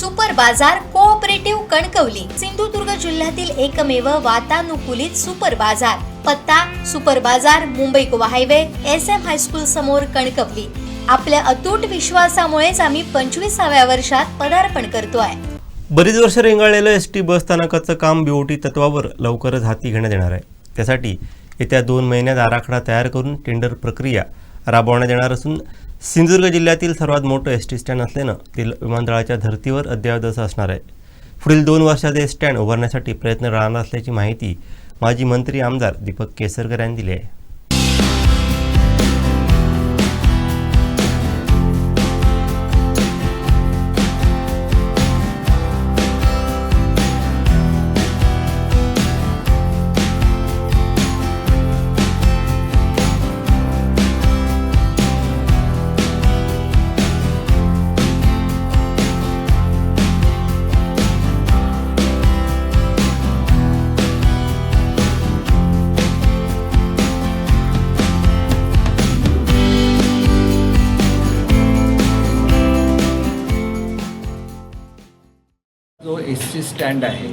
Super बाजार cooperative Kankavli Sindhudurg जिल्ह्यातील एकमेव वातानुकूलित सुपर बाजार। पत्ता सुपर बाजार Mumbai Goa highway SM high school समोर कणकवली। आपल्या अतूट विश्वासामुळेच आम्ही 25व्या वर्षात पदार्पण करतोय। बरीच वर्ष रेंगाळलेलं ST बस स्थानकाचं काम BOT तत्वावर लवकरच हाती घेण्यात येणार आहे। त्यासाठी येत्या 2 महिन्यात आराखडा तयार करून टेंडर प्रक्रिया राबवण्यात येणार असून सिंधुदुर्ग जिल्ह्यातील सर्वात मोठं ST स्टँड असल्यानं ते विमानतळाच्या धर्तीवर अद्ययावत असणार आहे। पुढील 2 वर्षात हे स्टँड उभारण्यासाठी प्रयत्न राहणार असल्याची माहिती माजी मंत्री आमदार दीपक केसरकर यांनी दिली आहे। जो ST स्टँड आहे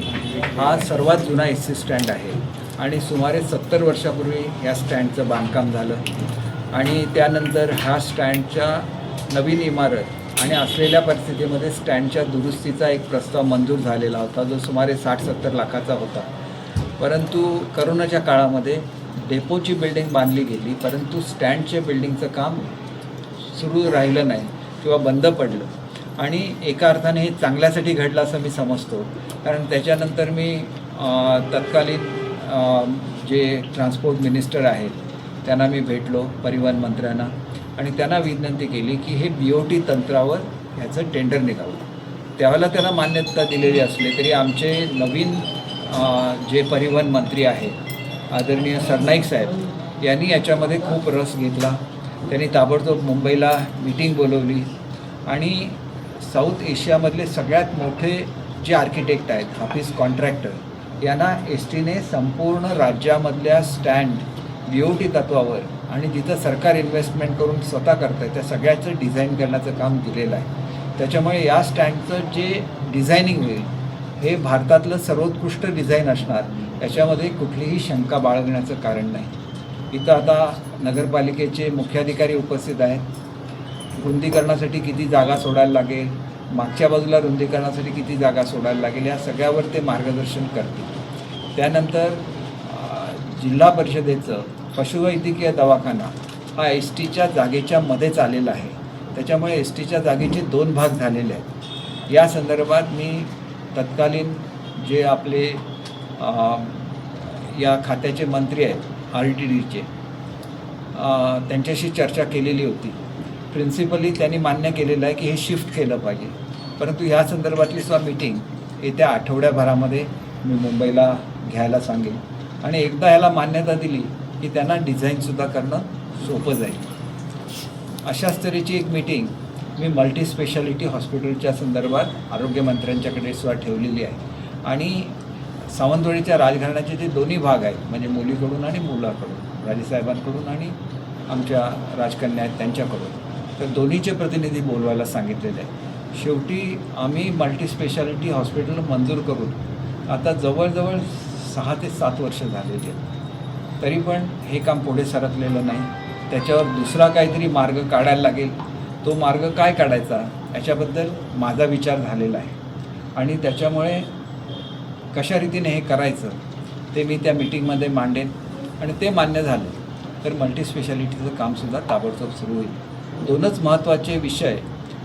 हा सर्वात जुना ST स्टँड आहे आणि सुमारे 70 वर्षापूर्वी या स्टँडचं बांधकाम झालं आणि त्यानंतर ह्या स्टँडच्या नवीन इमारत आणि असलेल्या परिस्थितीमध्ये स्टँडच्या दुरुस्तीचा एक प्रस्ताव मंजूर झालेला होता जो सुमारे 60-70 लाखाचा होता। परंतु करोनाच्या काळामध्ये डेपोची बिल्डिंग बांधली गेली, परंतु स्टँडचे बिल्डिंगचं काम सुरू राहिलं नाही किंवा बंद पडलं आणि एका अर्थाने हे चांगल्यासाठी घडलं असं मी समजतो। कारण त्याच्यानंतर मी तत्कालीन जे ट्रान्सपोर्ट मिनिस्टर आहेत त्यांना मी भेटलो, परिवहन मंत्र्यांना, आणि त्यांना विनंती केली की हे BOT तंत्रावर ह्याचं टेंडर निघावं। त्यावेळेला त्यांना मान्यता दिलेली असली तरी आमचे नवीन जे परिवहन मंत्री आहेत आदरणीय सरनाईक साहेब यांनी याच्यामध्ये खूप रस घेतला। त्यांनी ताबडतोब मुंबईला मीटिंग बोलवली आणि साऊथ एशियामधले सगळ्यात मोठे जे आर्किटेक्ट आहेत, हाफिज कॉन्ट्रॅक्टर, यांना STने संपूर्ण राज्यामधल्या स्टँड BOT तत्वावर आणि जिथं सरकार इन्व्हेस्टमेंट करून स्वतः करतं त्या सगळ्याचं डिझाईन करण्याचं काम दिलेलं आहे। त्याच्यामुळे या स्टँडचं जे डिझायनिंग होईल हे भारतातलं सर्वोत्कृष्ट डिझाईन असणार, याच्यामध्ये कुठलीही शंका बाळगण्याचं कारण नाही। इथं आता नगरपालिकेचे मुख्याधिकारी उपस्थित आहेत। रुंदीकरणासाठी किती जागा सोडायला लागेल, मागच्या बाजूला रुंदीकरणासाठी किती जागा सोडायला लागेल, या सगळ्यावर ते मार्गदर्शन करतील। त्यानंतर जिल्हा परिषदेचं पशुवैद्यकीय दवाखाना हा STच्या जागेच्या मध्येच आलेला आहे, त्याच्यामुळे STच्या जागेचे 2 भाग झालेले आहेत। या संदर्भात मी तत्कालीन जे आपले या खात्याचे मंत्री आहेत RTDचे त्यांच्याशी चर्चा केलेली होती। प्रिन्सिपली त्यांनी मान्य केलेलं आहे की हे शिफ्ट केलं पाहिजे, परंतु ह्या संदर्भातली सुद्धा मीटिंग येत्या आठवड्याभरामध्ये मी मुंबईला घ्यायला सांगेन आणि एकदा ह्याला मान्यता दिली की त्यांना डिझाईनसुद्धा करणं सोपं जाईल। अशाच तऱ्हेची एक मीटिंग मी मल्टी स्पेशालिटी हॉस्पिटलच्या संदर्भात आरोग्यमंत्र्यांच्याकडे सुद्धा ठेवलेली आहे आणि सावंतवाडीच्या राजघराण्याचे जे दोन्ही भाग आहेत, म्हणजे मुलीकडून आणि मुलाकडून, राजेसाहेबांकडून आणि आमच्या राजकन्या आहेत त्यांच्याकडून, तर दोन्हीचे प्रतिनिधी बोलवायला सांगितलेले आहे। शेवटी आम्ही मल्टी स्पेशालिटी हॉस्पिटल मंजूर करून आता जवळजवळ 6 ते 7 वर्ष झालेली आहेत, तरी पण हे काम पुढे सरकलेलं नाही। त्याच्यावर दुसरा काहीतरी मार्ग काढायला लागेल। तो मार्ग काय काढायचा याच्याबद्दल माझा विचार झालेला आहे आणि त्याच्यामुळे कशा रीतीने हे करायचं ते मी त्या मीटिंगमध्ये मांडेन आणि ते मान्य झालं तर मल्टी स्पेशालिटीचं कामसुद्धा ताबडतोब सुरू होईल। 2च महत्त्वाचे विषय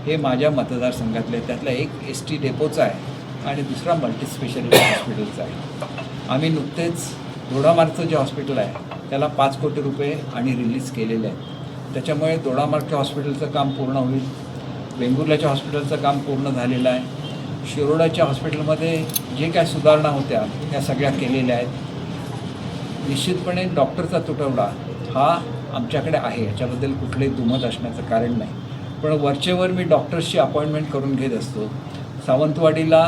हे माझ्या मतदारसंघातले, त्यातला एक ST डेपोचा आहे आणि दुसरा मल्टी स्पेशालिटी हॉस्पिटलचा आहे। आम्ही नुकतेच दोडामार्गचं जे हॉस्पिटल आहे त्याला 5 कोटी रुपये आणि रिलीज केलेले आहेत, त्याच्यामुळे दोडामार्गच्या हॉस्पिटलचं काम पूर्ण होईल। वेंगुर्ल्याच्या हॉस्पिटलचं काम पूर्ण झालेलं आहे। शिरोडाच्या हॉस्पिटलमध्ये जे काय सुधारणा होत्या त्या सगळ्या केलेल्या आहेत। निश्चितपणे डॉक्टरचा तुटवडा हा आमच्याकडे आहे, याच्याबद्दल कुठलंही दुमत असण्याचं कारण नाही, पण वरचेवर मी डॉक्टर्सची अपॉइंटमेंट करून घेत असतो। सावंतवाडीला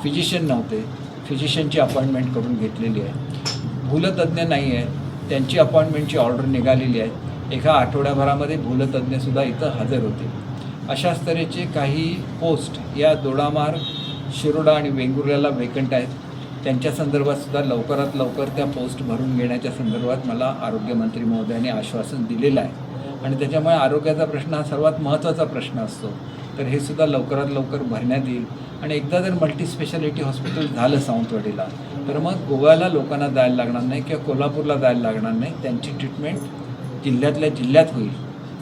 फिजिशियन नव्हते, फिजिशियनची अपॉइंटमेंट करून घेतलेली आहे। भूलतज्ञ नाही आहेत, त्यांची अपॉइंटमेंटची ऑर्डर निघालेली आहे। एका आठवड्याभरामध्ये भूलतज्ञसुद्धा इथं हजर होते। अशाच तऱ्हेचे काही पोस्ट या दोडामार्ग, शिरोडा आणि वेंगुर्ल्याला वेकंट आहेत. त्यांच्या संदर्भात सुद्धा लवकरात लवकर त्या पोस्ट भरून घेण्याच्या संदर्भात मला आरोग्यमंत्री महोदयांनी आश्वासन दिलेलं आहे आणि त्याच्यामुळे आरोग्याचा प्रश्न हा सर्वात महत्त्वाचा प्रश्न असतो. तर हे सुद्धा लवकरात लवकर भरण्यात येईल आणि एकदा जर मल्टीस्पेशालिटी हॉस्पिटल झालं सावंतवाडीला तर मग गोव्याला लोकांना जायला लागणार नाही किंवा कोल्हापूरला जायला लागणार नाही. त्यांची ट्रीटमेंट जिल्ह्यातल्या जिल्ह्यात होईल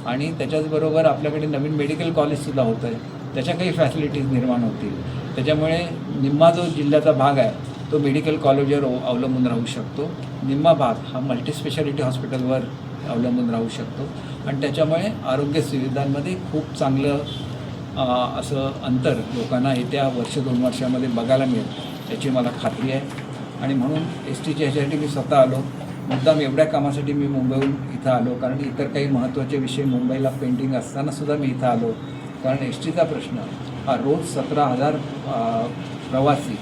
आणि त्याच्याचबरोबर आपल्याकडे नवीन मेडिकल कॉलेजसुद्धा होतं आहे, त्याच्या काही फॅसिलिटीज निर्माण होतील. त्याच्यामुळे निम्मा जो जिल्ह्याचा भाग आहे तो मेडिकल कॉलेजवर अवलंबून राहू शकतो, निम्मा भाग हा मल्टीस्पेशालिटी हॉस्पिटलवर अवलंबून राहू शकतो आणि त्याच्यामुळे आरोग्य सुविधांमध्ये खूप चांगलं असं अंतर लोकांना येत्या 1-2 वर्षामध्ये बघायला मिळेल याची मला खात्री आहे. आणि म्हणून STच्या ह्याच्यासाठी मी स्वतः आलो, मुद्दाम एवढ्या कामासाठी मी मुंबईहून इथं आलो, कारण इतर काही महत्त्वाचे विषय मुंबईला पेंडिंग असतानासुद्धा मी इथं आलो. कारण STचा प्रश्न हा रोज 17,000 प्रवासी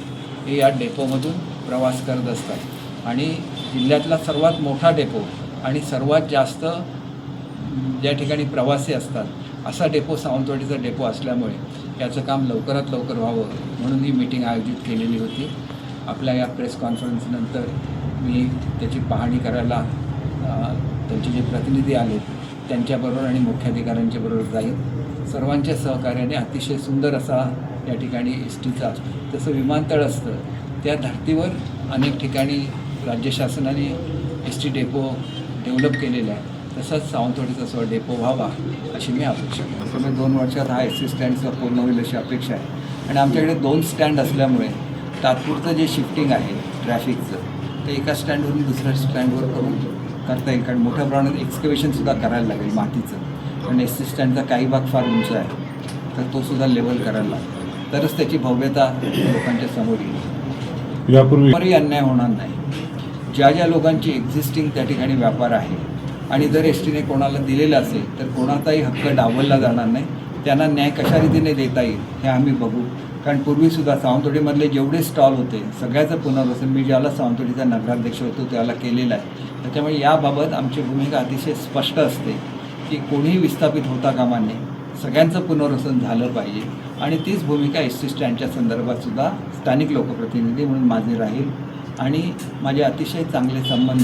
हे या डेपोमधून प्रवास करत असतात आणि जिल्ह्यातला सर्वात मोठा डेपो आणि सर्वात जास्त ज्या ठिकाणी प्रवासी असतात असा डेपो सावंतवाडीचा डेपो असल्यामुळे याचं काम लवकरात लवकर व्हावं म्हणून ही मीटिंग आयोजित केलेली होती. आपल्या या प्रेस कॉन्फरन्सनंतर मी त्याची पाहणी करायला त्यांचे जे प्रतिनिधी आले त्यांच्याबरोबर आणि मुख्याधिकाऱ्यांच्याबरोबर जाईल. सर्वांच्या सहकार्याने अतिशय सुंदर असा या ठिकाणी STचा जसं विमानतळ असतं त्या धर्तीवर अनेक ठिकाणी राज्य शासनाने ST डेपो डेव्हलप केलेला आहे, तसंच सावंतवाडीचा सुद्धा डेपो व्हावा अशी मी अपेक्षा करतो. त्यामुळे 2 वर्षात हा ST स्टँडचा पूर्ण होईल अशी अपेक्षा आहे आणि आमच्याकडे 2 स्टँड असल्यामुळे तात्पुरतं जे शिफ्टिंग आहे ट्रॅफिकचं ते एका स्टँडवरून दुसऱ्या स्टँडवर करून करता येईल. कारण मोठ्या प्रमाणात एक्सकवेशनसुद्धा करायला लागेल मातीचं, कारण ST स्टँडचा काही भाग फार उंच आहे तर तो सुद्धा लेवल करायला लागेल, तरच त्याची भव्यता लोकांच्या समोर येईल. यापूर्वी अन्याय होणार नाही. ज्या ज्या लोकांची एक्झिस्टिंग त्या ठिकाणी व्यापार आहे आणि जर STने कोणाला दिलेलं असेल तर कोणाचाही हक्क डावलला जाणार नाही. त्यांना न्याय कशा रीतीने देता येईल हे आम्ही बघू. कारण पूर्वीसुद्धा सावंतवाडीमधले जेवढे स्टॉल होते सगळ्याचं पुनर्वसन मी ज्याला सावंतवाडीचा नगराध्यक्ष होतो त्याला केलेलं आहे. त्याच्यामुळे याबाबत आमची भूमिका अतिशय स्पष्ट असते की कोणीही विस्थापित होता कामा नये, सगळ्यांचं पुनर्वसन झालं पाहिजे आणि तीच भूमिका ST स्टँडच्या संदर्भातसुद्धा स्थानिक लोकप्रतिनिधी म्हणून माझे राहील. आणि माझे अतिशय चांगले संबंध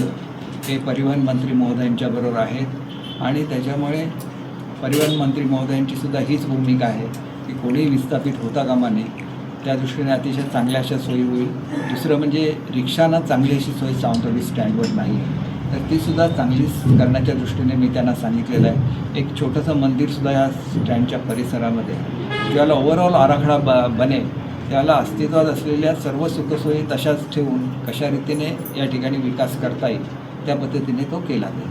हे परिवहन मंत्री महोदयांच्याबरोबर आहेत आणि त्याच्यामुळे परिवहन मंत्री महोदयांचीसुद्धा हीच भूमिका आहे की कोणीही विस्थापित होता कामा नये, त्या दृष्टीने अतिशय चांगल्या अशा सोयी होईल. दुसरं म्हणजे रिक्षांना चांगली अशी सोय सावंतवाडी स्टँडवर नाही तर तीसुद्धा चांगली करण्याच्या दृष्टीने मी त्यांना सांगितलेलं आहे. एक छोटंसं मंदिरसुद्धा या स्टँडच्या परिसरामध्ये ज्याला ओव्हरऑल आराखडा बनेल त्याला अस्तित्वात असलेल्या सर्व सुखसोयी तशाच ठेवून कशा रीतीने या ठिकाणी विकास करता येईल त्या पद्धतीने तो केला जाईल.